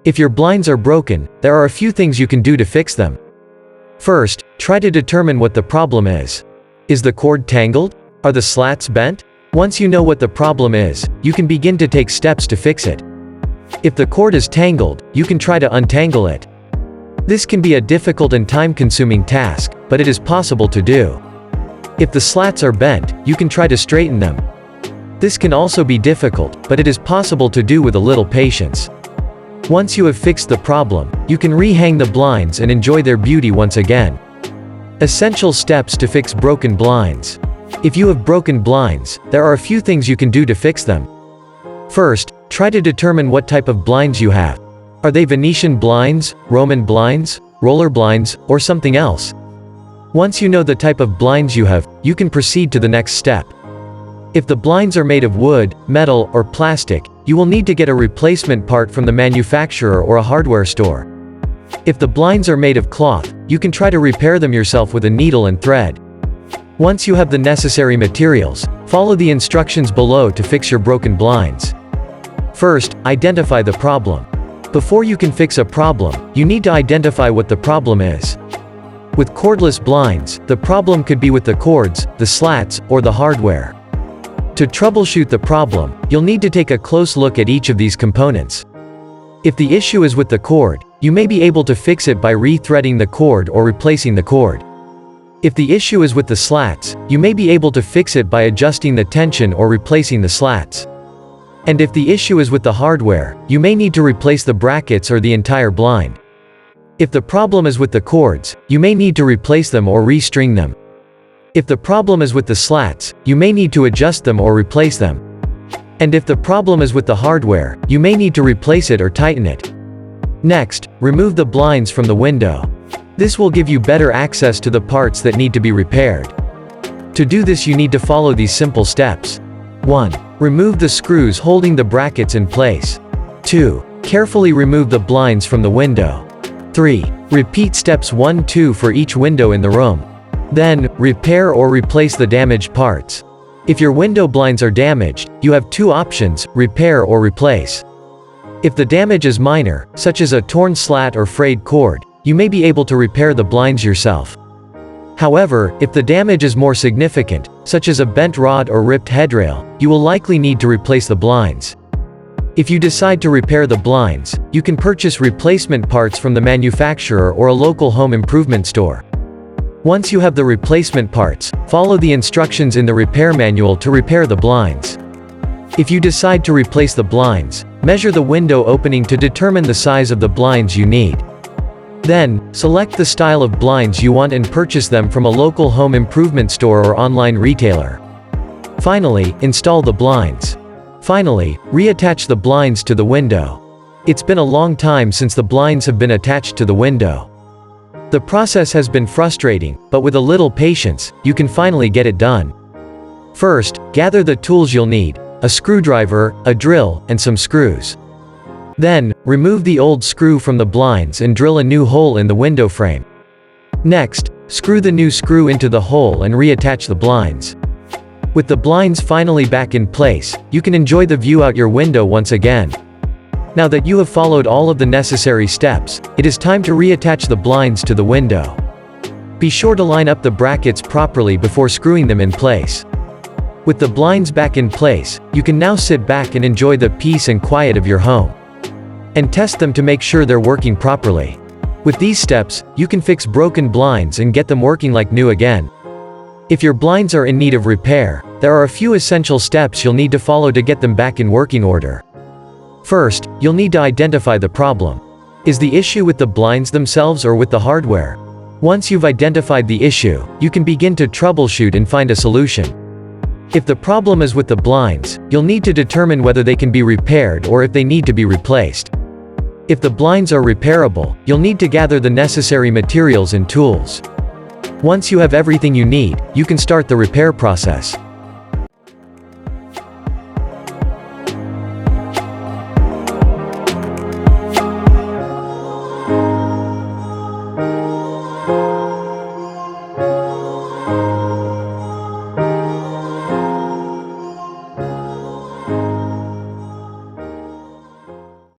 If your blinds are broken, there are a few things you can do to fix them. First, try to determine what the problem is. Is the cord tangled? Are the slats bent? Once you know what the problem is, you can begin to take steps to fix it. If the cord is tangled, you can try to untangle it. This can be a difficult and time-consuming task, but it is possible to do. If the slats are bent, you can try to straighten them. This can also be difficult, but it is possible to do with a little patience. Once you have fixed the problem, you can rehang the blinds and enjoy their beauty once again. Essential steps to fix broken blinds. If you have broken blinds, there are a few things you can do to fix them. First, try to determine what type of blinds you have. Are they Venetian blinds, Roman blinds, roller blinds, or something else? Once you know the type of blinds you have, you can proceed to the next step. If the blinds are made of wood, metal, or plastic, you will need to get a replacement part from the manufacturer or a hardware store. If the blinds are made of cloth, you can try to repair them yourself with a needle and thread. Once you have the necessary materials, follow the instructions below to fix your broken blinds. First, identify the problem. Before you can fix a problem, you need to identify what the problem is. With cordless blinds, the problem could be with the cords, the slats, or the hardware. To troubleshoot the problem, you'll need to take a close look at each of these components. If the issue is with the cord, you may be able to fix it by re-threading the cord or replacing the cord. If the issue is with the slats, you may be able to fix it by adjusting the tension or replacing the slats. And if the issue is with the hardware, you may need to replace the brackets or the entire blind. If the problem is with the cords, you may need to replace them or re-string them. If the problem is with the slats, you may need to adjust them or replace them. And if the problem is with the hardware, you may need to replace it or tighten it. Next, remove the blinds from the window. This will give you better access to the parts that need to be repaired. To do this, you need to follow these simple steps. 1. Remove the screws holding the brackets in place. 2. Carefully remove the blinds from the window. 3. Repeat steps 1-2 for each window in the room. Then, repair or replace the damaged parts. If your window blinds are damaged, you have two options: repair or replace. If the damage is minor, such as a torn slat or frayed cord, you may be able to repair the blinds yourself. However, if the damage is more significant, such as a bent rod or ripped headrail, you will likely need to replace the blinds. If you decide to repair the blinds, you can purchase replacement parts from the manufacturer or a local home improvement store. Once you have the replacement parts, follow the instructions in the repair manual to repair the blinds. If you decide to replace the blinds, measure the window opening to determine the size of the blinds you need. Then, select the style of blinds you want and purchase them from a local home improvement store or online retailer. Finally, install the blinds. Finally, reattach the blinds to the window. It's been a long time since the blinds have been attached to the window. The process has been frustrating, but with a little patience, you can finally get it done. First, gather the tools you'll need: a screwdriver, a drill, and some screws. Then, remove the old screw from the blinds and drill a new hole in the window frame. Next, screw the new screw into the hole and reattach the blinds. With the blinds finally back in place, you can enjoy the view out your window once again. Now that you have followed all of the necessary steps, it is time to reattach the blinds to the window. Be sure to line up the brackets properly before screwing them in place. With the blinds back in place, you can now sit back and enjoy the peace and quiet of your home. And test them to make sure they're working properly. With these steps, you can fix broken blinds and get them working like new again. If your blinds are in need of repair, there are a few essential steps you'll need to follow to get them back in working order. First, you'll need to identify the problem. Is the issue with the blinds themselves or with the hardware? Once you've identified the issue, you can begin to troubleshoot and find a solution. If the problem is with the blinds, you'll need to determine whether they can be repaired or if they need to be replaced. If the blinds are repairable, you'll need to gather the necessary materials and tools. Once you have everything you need, you can start the repair process.